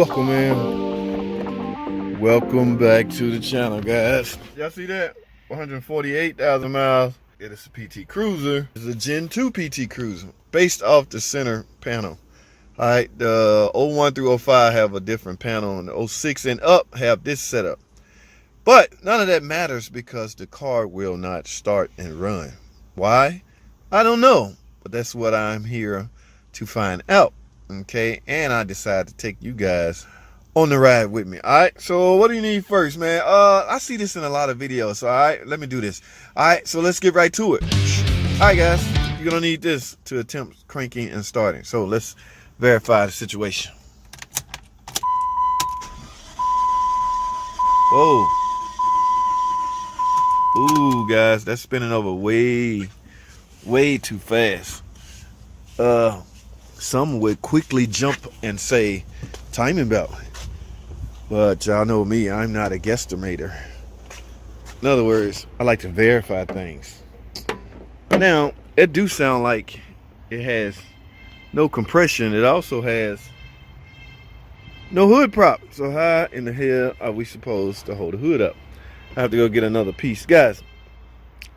welcome in. Welcome back to the channel, guys. Y'all see that? 148,000 miles. It is a PT Cruiser. It's a Gen 2 PT Cruiser based off the center panel. All right, the 01 through 05 have a different panel, and the 06 and up have this setup. But none of that matters because the car will not start and run. Why? I don't know, but that's what I'm here to find out. Okay, and I decided to take you guys on the ride with me. All right, so what do you need first, man? I see this in a lot of videos, so all right, let me do this. All right, so let's get right to it. All right, guys, you're gonna need this to attempt cranking and starting. So let's verify the situation. Whoa. Ooh, guys, that's spinning over way too fast. Some would quickly jump and say timing belt, but y'all know me, I'm not a guesstimator. In other words, I like to verify things. Now, it do sound like it has no compression. It also has no hood prop. So how in the hell are we supposed to hold the hood up? I have to go get another piece. Guys,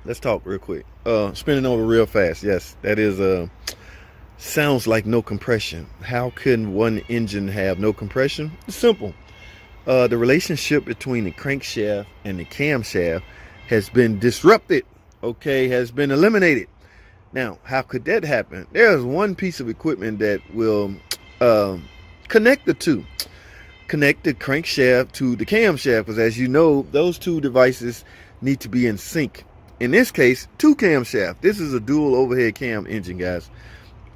let's talk real quick. Spinning over real fast. Yes, that is sounds like no compression. How can one engine have no compression? It's simple. The relationship between the crankshaft and the camshaft has been disrupted, okay, has been eliminated. Now, how could that happen? There's one piece of equipment that will connect the two. Connect the crankshaft to the camshaft, because as you know, those two devices need to be in sync. In this case, two camshaft. This is a dual overhead cam engine, guys.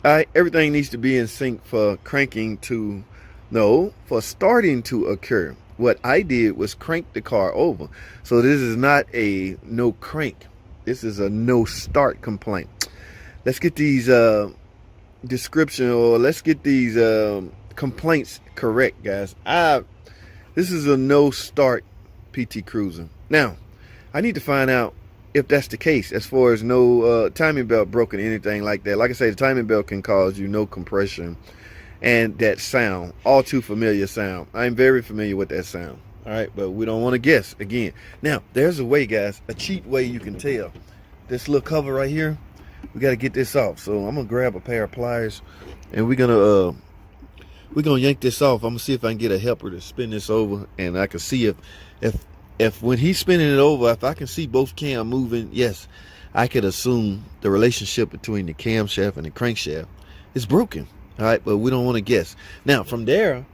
Everything needs to be in sync for cranking to, no, for starting to occur. What I did was crank the car over. So this is not a no crank. This is a no start complaint. Let's get these description, or let's get these complaints correct, guys. This is a no start PT Cruiser. Now, I need to find out if that's the case, as far as no timing belt broken, anything like that. Like I say, the timing belt can cause you no compression, and that sound, all too familiar sound. I'm very familiar with that sound. All right, but we don't want to guess again. Now, there's a way, guys, a cheap way you can tell. This little cover right here, we got to get this off. So I'm gonna grab a pair of pliers, and we're gonna yank this off. I'm gonna see if I can get a helper to spin this over, and I can see if when he's spinning it over, if I can see both cam moving, yes, I could assume the relationship between the camshaft and the crankshaft is broken. All right, but we don't want to guess. Now, from there,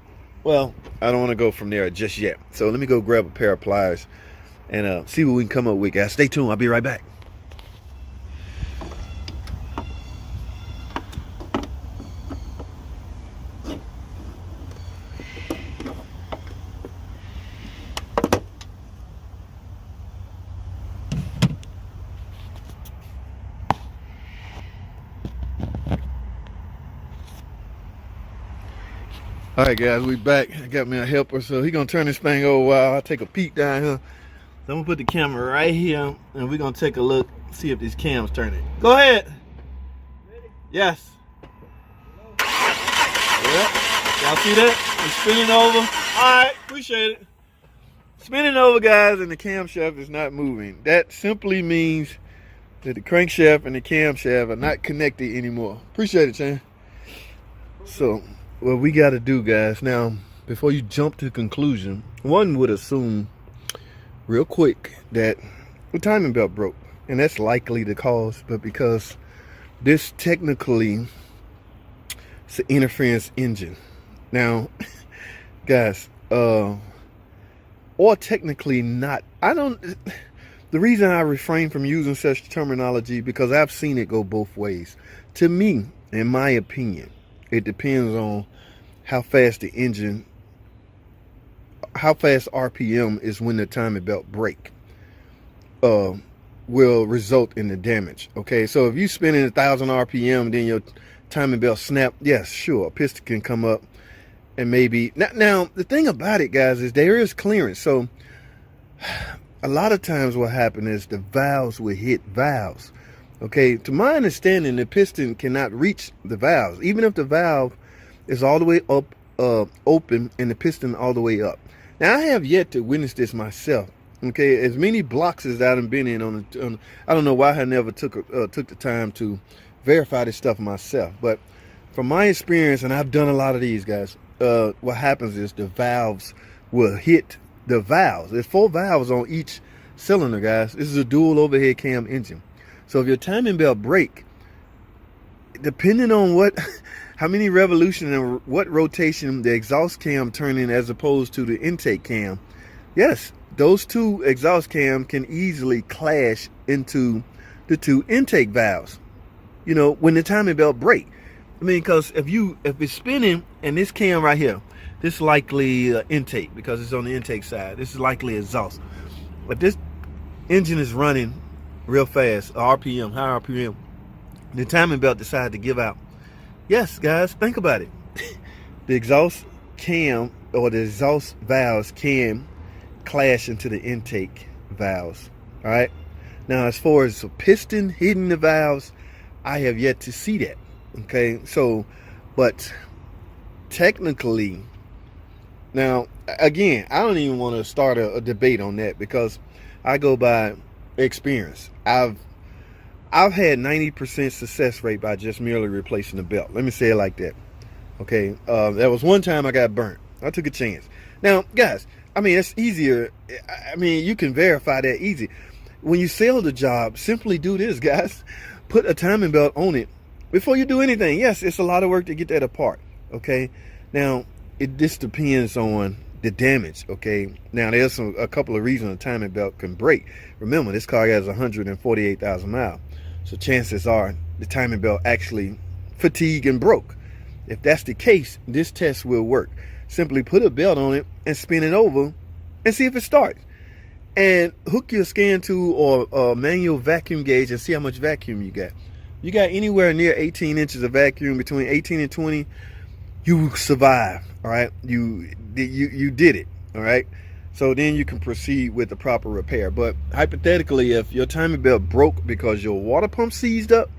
well, I don't want to go from there just yet. So let me go grab a pair of pliers and see what we can come up with, guys. Stay tuned. I'll be right back. All right, guys, we back. I got me a helper, so he gonna turn this thing over while I take a peek down here. So I'm gonna put the camera right here, and we're gonna take a look, see if these cams turning. Go ahead. Ready? Yes. Yep. Y'all see that? It's spinning over. All right, appreciate it. Spinning over, guys, and the camshaft is not moving. That simply means that the crankshaft and the camshaft are not connected anymore. Appreciate it, Chan. So what we got to do, guys, now, before you jump to conclusion, one would assume real quick that the timing belt broke, and that's likely the cause. But because this technically is an interference engine, now, guys, or technically not, the reason I refrain from using such terminology, because I've seen it go both ways. To me, in my opinion, it depends on how fast the engine, how fast RPM is when the timing belt break will result in the damage. Okay, so if you spinning 1,000 RPM, then your timing belt snap, yes, sure, a piston can come up, and maybe now the thing about it, guys, is there is clearance. So a lot of times what happens is the valves will hit valves. Okay, to my understanding, the piston cannot reach the valves, even if the valve is all the way up open and the piston all the way up. Now I have yet to witness this myself. Okay, as many blocks as I've been in on I don't know why I never took the time to verify this stuff myself. But from my experience, and I've done a lot of these, guys, what happens is the valves will hit the valves. There's 4 valves on each cylinder, guys. This is a dual overhead cam engine. So if your timing belt break, depending on how many revolutions and what rotation the exhaust cam turning as opposed to the intake cam, yes, those 2 exhaust cam can easily clash into the 2 intake valves. You know, when the timing belt break. I mean, because if it's spinning and this cam right here, this is likely intake because it's on the intake side. This is likely exhaust. But this engine is running real fast, RPM, high RPM. The timing belt decided to give out. Yes, guys, think about it. The exhaust cam or the exhaust valves can clash into the intake valves. All right. Now, as far as the piston hitting the valves, I have yet to see that. Okay. So, but technically, now, again, I don't even want to start a debate on that because I go by experience. I've had 90% success rate by just merely replacing the belt. Let me say it like that. Okay. There was one time I got burnt. I took a chance. Now, guys, I mean, it's easier. I mean, you can verify that easy. When you sell the job, simply do this, guys. Put a timing belt on it before you do anything. Yes, it's a lot of work to get that apart. Okay. Now, this depends on the damage. Okay. Now, there's a couple of reasons a timing belt can break. Remember, this car has 148,000 miles. So chances are the timing belt actually fatigued and broke. If that's the case, this test will work. Simply put a belt on it and spin it over and see if it starts. And hook your scan tool or a manual vacuum gauge and see how much vacuum you got. You got anywhere near 18 inches of vacuum, between 18 and 20, you survive. All right. You did it. All right. So then you can proceed with the proper repair. But hypothetically, if your timing belt broke because your water pump seized up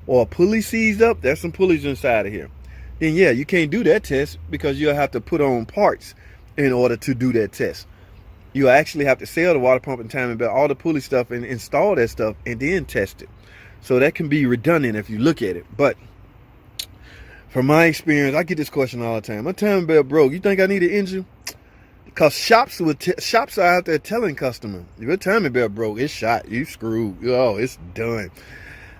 or a pulley seized up, there's some pulleys inside of here, then yeah, you can't do that test because you'll have to put on parts in order to do that test. You actually have to sell the water pump and timing belt, all the pulley stuff, and install that stuff and then test it. So that can be redundant if you look at it. But from my experience, I get this question all the time. My timing belt broke. You think I need an engine? Because shops are out there telling customers, if your timing belt broke, it's shot, you screwed, oh, it's done.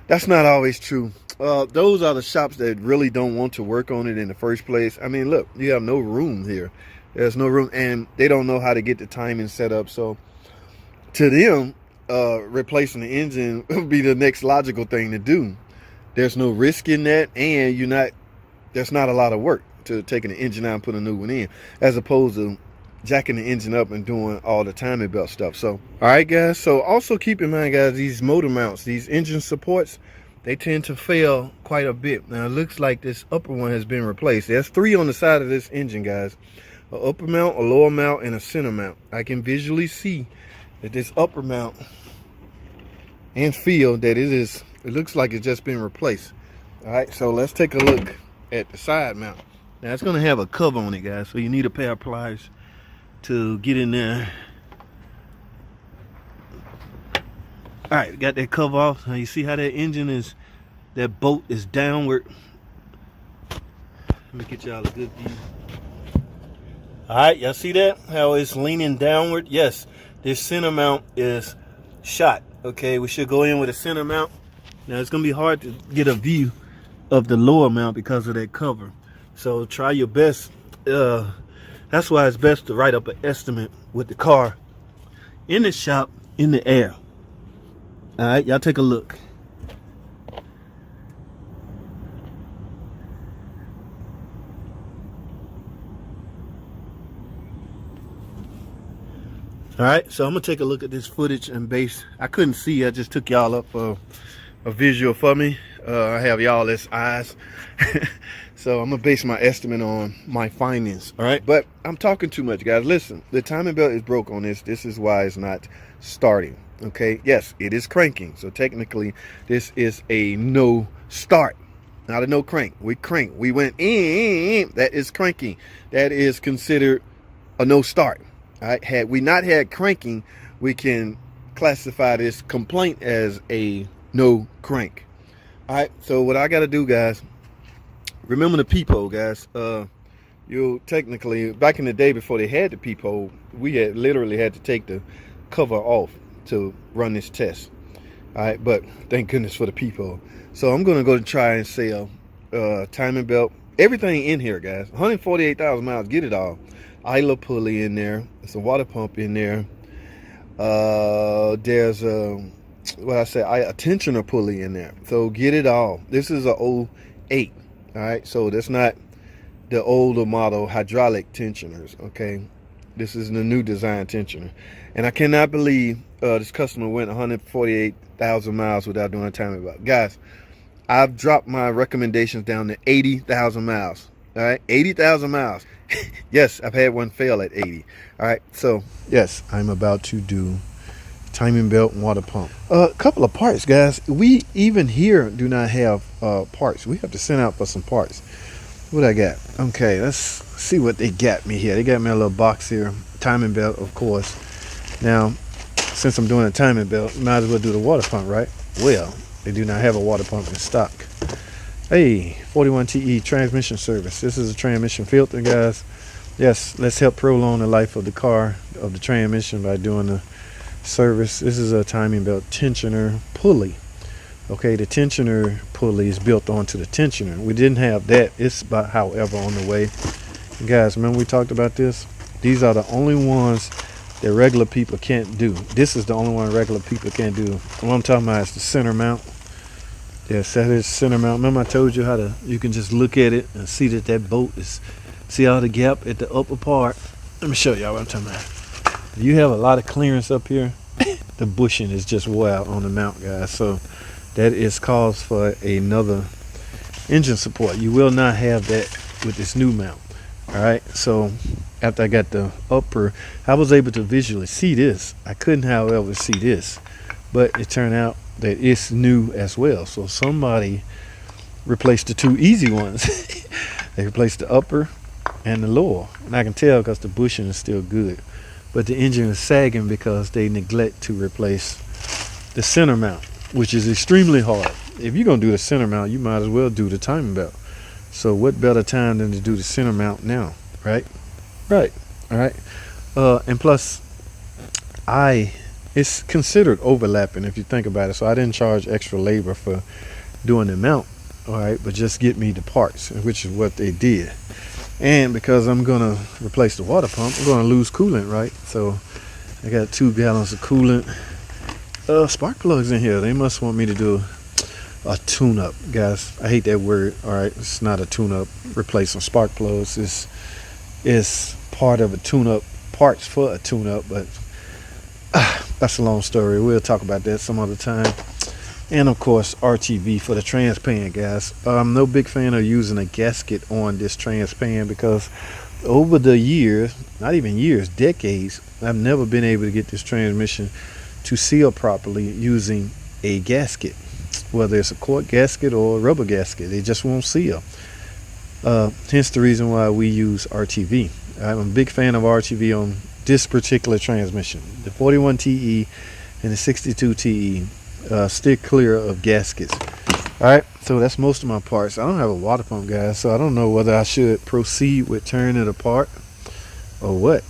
That's not always true. Those are the shops that really don't want to work on it in the first place. I mean, look, you have no room here. There's no room, and they don't know how to get the timing set up. So to them, replacing the engine would be the next logical thing to do. There's no risk in that, and there's not a lot of work to taking the engine out and put a new one in, as opposed to jacking the engine up and doing all the timing belt stuff. So, all right, guys. So also keep in mind, guys, these motor mounts, these engine supports, they tend to fail quite a bit. Now, it looks like this upper one has been replaced. There's 3 on the side of this engine, guys. An upper mount, a lower mount, and a center mount. I can visually see that this upper mount and feel that it looks like it's just been replaced. All right, so let's take a look at the side mount. Now, it's going to have a cover on it, guys, so you need a pair of pliers to get in there. All right, got that cover off. Now you see how that engine is, that bolt is downward. Let me get y'all a good view. All right, y'all see that? How it's leaning downward? Yes, this center mount is shot. Okay, we should go in with a center mount. Now it's gonna be hard to get a view of the lower mount because of that cover. So try your best. That's why it's best to write up an estimate with the car in the shop in the air. All right, y'all take a look. All right, so I'm gonna take a look at this footage and base. I couldn't see, I just took y'all up a visual for me. I have y'all as eyes. So I'm gonna base my estimate on my findings. All right, but I'm talking too much, guys. Listen, the timing belt is broke on this. This is why it's not starting. Okay, yes, it is cranking. So technically, this is a no start. Not a no crank. We crank. We went in. That is cranking. That is considered a no start. All right. Had we not had cranking, we can classify this complaint as a no crank. All right. So what I got to do, guys, remember the peephole, guys. You technically, back in the day before they had the peephole, we had literally had to take the cover off to run this test. All right, but thank goodness for the peephole. So I'm gonna go try and sell timing belt, everything in here, guys. 148,000 miles, get it all. Idler pulley in there. There's a water pump in there. There's a tensioner pulley in there. So get it all. This is a 08. All right, so that's not the older model hydraulic tensioners. Okay, this is the new design tensioner, and I cannot believe this customer went 148,000 miles without doing a timing belt. Guys, I've dropped my recommendations down to 80,000 miles. All right, 80,000 miles. Yes, I've had one fail at 80. All right, so yes, I'm about to do timing belt and water pump. A couple of parts, guys. We even here do not have parts. We have to send out for some parts. What I got? Okay, let's see what they got me here. They got me a little box here. Timing belt, of course. Now, since I'm doing a timing belt, might as well do the water pump, right? Well, they do not have a water pump in stock. Hey, 41TE transmission service. This is a transmission filter, guys. Yes, let's help prolong the life of the car, of the transmission, by doing the service. This is a timing belt tensioner pulley. Okay, the tensioner pulley is built onto the tensioner. We didn't have that. It's about, however, on the way. And guys, remember we talked about this? These are the only ones that regular people can't do. This is the only one regular people can't do. What I'm talking about is the center mount. Yes, that is center mount. Remember I told you how to, you can just look at it and see that that bolt is, see all the gap at the upper part. Let me show y'all what I'm talking about. If you have a lot of clearance up here, the bushing is just wild on the mount, guys. So that is cause for another engine support. You will not have that with this new mount. All right, so after I got the upper, I was able to visually see this. I couldn't, however, see this, but it turned out that it's new as well. So somebody replaced the two easy ones. They replaced the upper and the lower, and I can tell because the bushing is still good, but the engine is sagging because they neglect to replace the center mount, which is extremely hard. If you're gonna do the center mount, you might as well do the timing belt. So what better time than to do the center mount now, right? Right. All right. And plus, it's considered overlapping if you think about it. So I didn't charge extra labor for doing the mount, all right, but just get me the parts, which is what they did. And because I'm gonna replace the water pump, I'm gonna lose coolant, right? So I got 2 gallons of coolant. Spark plugs in here. They must want me to do a tune-up, guys. I hate that word. All right, it's not a tune-up. Replacing spark plugs is part of a tune-up, parts for a tune-up, but that's a long story. We'll talk about that some other time. And of course, RTV for the trans pan, guys. I'm no big fan of using a gasket on this trans pan because over the years, not even years, decades, I've never been able to get this transmission to seal properly using a gasket, whether it's a cork gasket or a rubber gasket. It just won't seal. Hence the reason why we use RTV. I'm a big fan of RTV on this particular transmission. The 41TE and the 62TE stick clear of gaskets. All right, so that's most of my parts. I don't have a water pump, guys, so I don't know whether I should proceed with tearing it apart or what.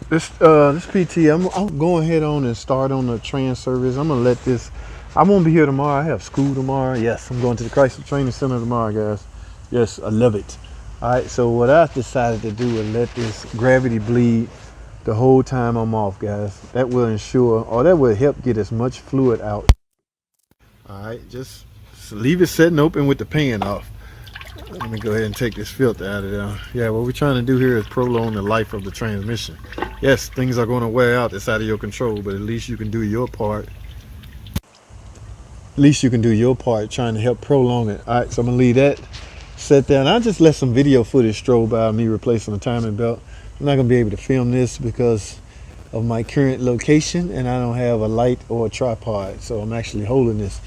This PT, I'm going ahead on and start on the trans service. I'm gonna let this, I won't be here tomorrow. I have school tomorrow. Yes, I'm going to the Chrysler Training Center tomorrow, guys. Yes, I love it. All right, so what I decided to do is let this gravity bleed the whole time I'm off, guys. That will ensure, or that will help get as much fluid out. All right, just leave it sitting open with the pan off. Let me go ahead and take this filter out of there. Yeah, what we're trying to do here is prolong the life of the transmission. Yes, things are going to wear out. It's out of your control, but at least you can do your part. At least you can do your part trying to help prolong it. All right, so I'm going to leave that set there. And I'll just let some video footage stroll by me replacing the timing belt. I'm not going to be able to film this because of my current location, and I don't have a light or a tripod, so I'm actually holding this.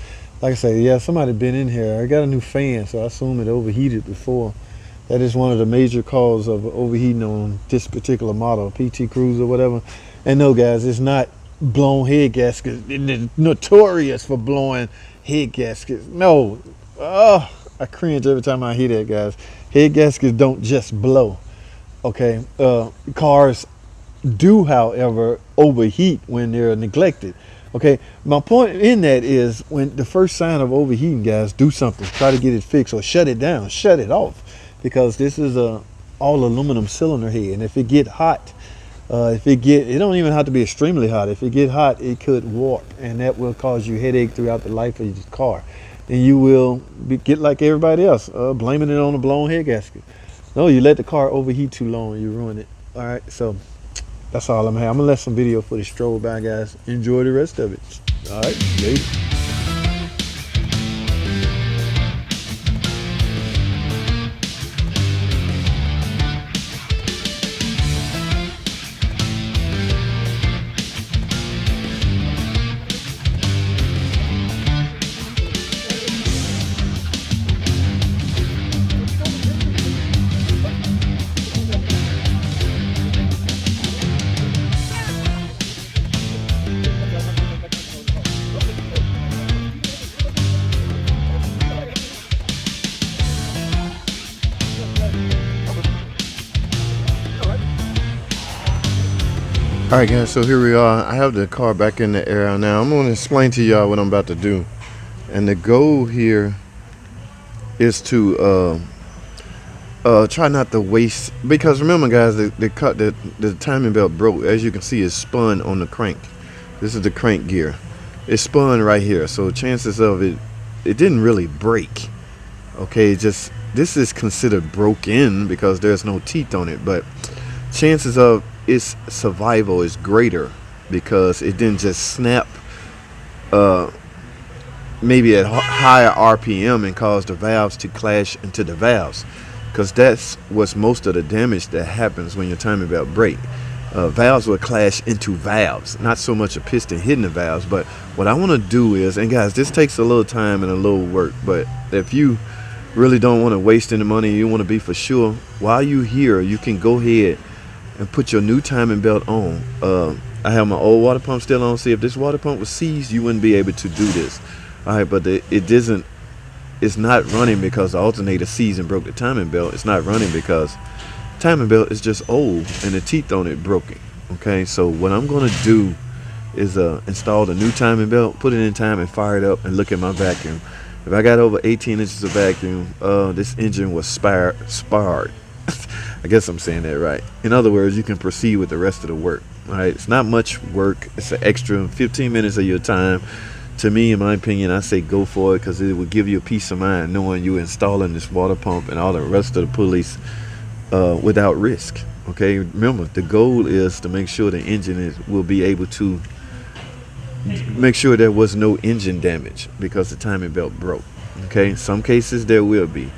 Like I say, yeah, somebody been in here. I got a new fan, so I assume it overheated before. That is one of the major causes of overheating on this particular model, PT Cruiser or whatever. And no, guys, it's not blown head gaskets. It's notorious for blowing head gaskets. No, oh, I cringe every time I hear that, guys. Head gaskets don't just blow. Okay, cars do, however, overheat when they're neglected. Okay, my point in that is when the first sign of overheating, guys, do something. Try to get it fixed or shut it down, shut it off, because this is a all aluminum cylinder head, and if it get hot, it don't even have to be extremely hot. If it get hot, it could warp, and that will cause you headache throughout the life of your car, and you will get like everybody else, blaming it on a blown head gasket. No, you let the car overheat too long and you ruin it. All right, so that's all I'm gonna let some video footage stroll by, guys. Enjoy the rest of it. All right, later. All right, guys, so here we are. I have the car back in the air now. I'm going to explain to y'all what I'm about to do. And the goal here is to try not to waste, because remember, guys, the timing belt broke. As you can see, it's spun on the crank. This is the crank gear. It's spun right here. So chances of it didn't really break. Okay, just this is considered broken because there's no teeth on it, but chances of its survival is greater because it didn't just snap maybe at higher RPM and cause the valves to clash into the valves, because that's what's most of the damage that happens when your timing belt break. Valves will clash into valves, not so much a piston hitting the valves. But what I want to do is, and guys, this takes a little time and a little work, but if you really don't want to waste any money, you want to be for sure, while you're here, you can go ahead and put your new timing belt on. I have my old water pump still on. See, if this water pump was seized, you wouldn't be able to do this. All right, but it's not running because the alternator seized and broke the timing belt. It's not running because timing belt is just old and the teeth on it broken. Okay, so what I'm gonna do is install the new timing belt, put it in time, and fire it up and look at my vacuum. If I got over 18 inches of vacuum, this engine was sparred. I guess I'm saying that right. In other words, you can proceed with the rest of the work. All right, it's not much work. It's an extra 15 minutes of your time. To me, in my opinion, I say go for it, because it will give you a peace of mind knowing you're installing this water pump and all the rest of the pulleys without risk. Okay, remember, the goal is to make sure the engine will be able to make sure there was no engine damage because the timing belt broke. Okay, in some cases there will be.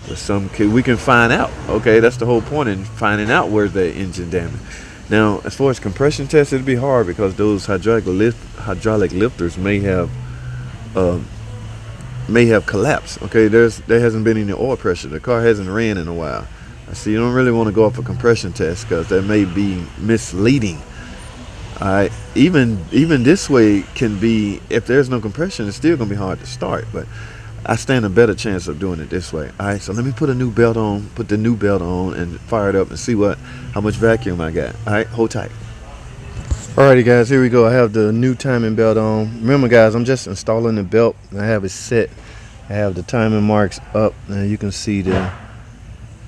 But some we can find out. Okay, that's the whole point in finding out where's that engine damage. Now, as far as compression tests, it'd be hard because those hydraulic lifters may have collapsed. Okay, there hasn't been any oil pressure. The car hasn't ran in a while. So you don't really want to go off a compression test because that may be misleading. All right, even this way can be, if there's no compression, it's still gonna be hard to start. But I stand a better chance of doing it this way. All right, so let me put the new belt on and fire it up and see how much vacuum I got. All right, hold tight. Alrighty, guys, here we go. I have the new timing belt on. Remember, guys, I'm just installing the belt. I have it set. I have the timing marks up. Now you can see the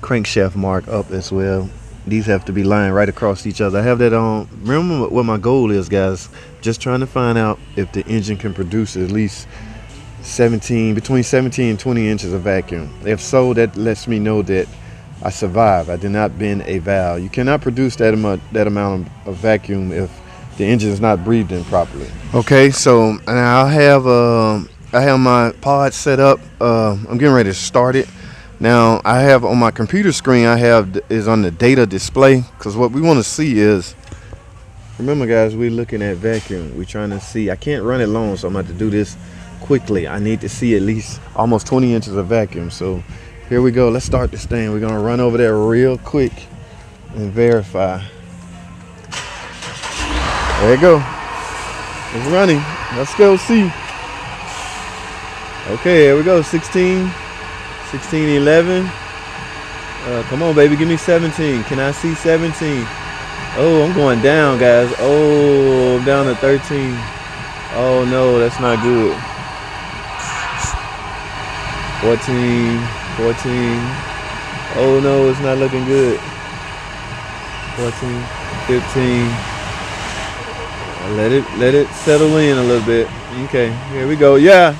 crankshaft mark up as well. These have to be lying right across each other. I have that on. Remember what my goal is, guys. Just trying to find out if the engine can produce at least between 17 and 20 inches of vacuum. If so, that lets me know that I survived. I did not bend a valve. You cannot produce that amount of vacuum if the engine is not breathed in properly. Okay, so now I have my pod set up. I'm getting ready to start it. Now I have on my computer screen, is on the data display, because what we want to see is, remember, guys, we're looking at vacuum. We're trying to see. I can't run it long, so I'm going to have to do this quickly. I need to see at least almost 20 inches of vacuum. So here we go. Let's start this thing. We're gonna run over there real quick and verify. There you go. It's running. Let's go see. Okay, here we go. 16, 16, 11. Come on, baby. Give me 17. Can I see 17? Oh, I'm going down, guys. Oh, I'm down to 13. Oh, no, that's not good. 14, 14. Oh, no, it's not looking good. 14, 15. Let it settle in a little bit. Okay, here we go. Yeah.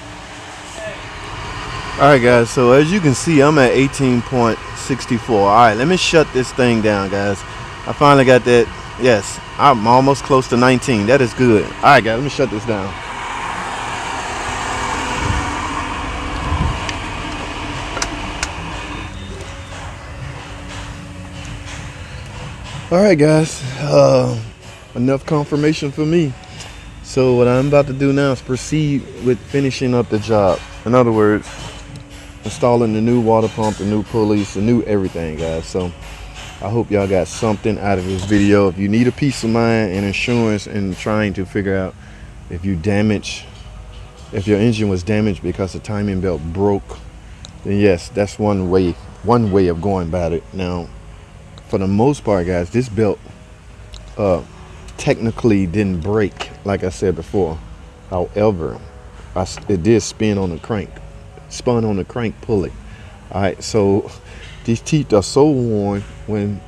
All right, guys. So as you can see, I'm at 18.64. All right, let me shut this thing down, guys. I finally got that. Yes, I'm almost close to 19. That is good. All right, guys. Let me shut this down. All right, guys. Enough confirmation for me. So what I'm about to do now is proceed with finishing up the job. In other words, installing the new water pump, the new pulleys, the new everything, guys. So I hope y'all got something out of this video. If you need a peace of mind and insurance and trying to figure out if your engine was damaged because the timing belt broke, then yes, that's one way of going about it. Now, for the most part, guys, this belt technically didn't break, like I said before. However, it did spun on the crank pulley. All right, so these teeth are so worn, when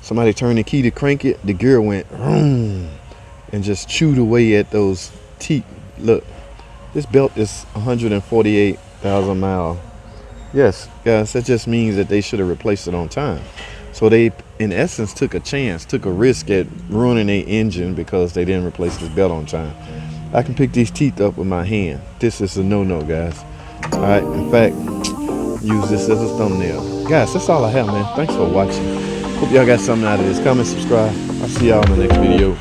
somebody turned the key to crank it, the gear went and just chewed away at those teeth. Look, this belt is 148,000 miles. Yes, guys, that just means that they should have replaced it on time. So they, in essence, took a risk at ruining their engine because they didn't replace this belt on time. I can pick these teeth up with my hand. This is a no-no, guys. All right, in fact, use this as a thumbnail. Guys, that's all I have, man. Thanks for watching. Hope y'all got something out of this. Comment, subscribe. I'll see y'all in the next video.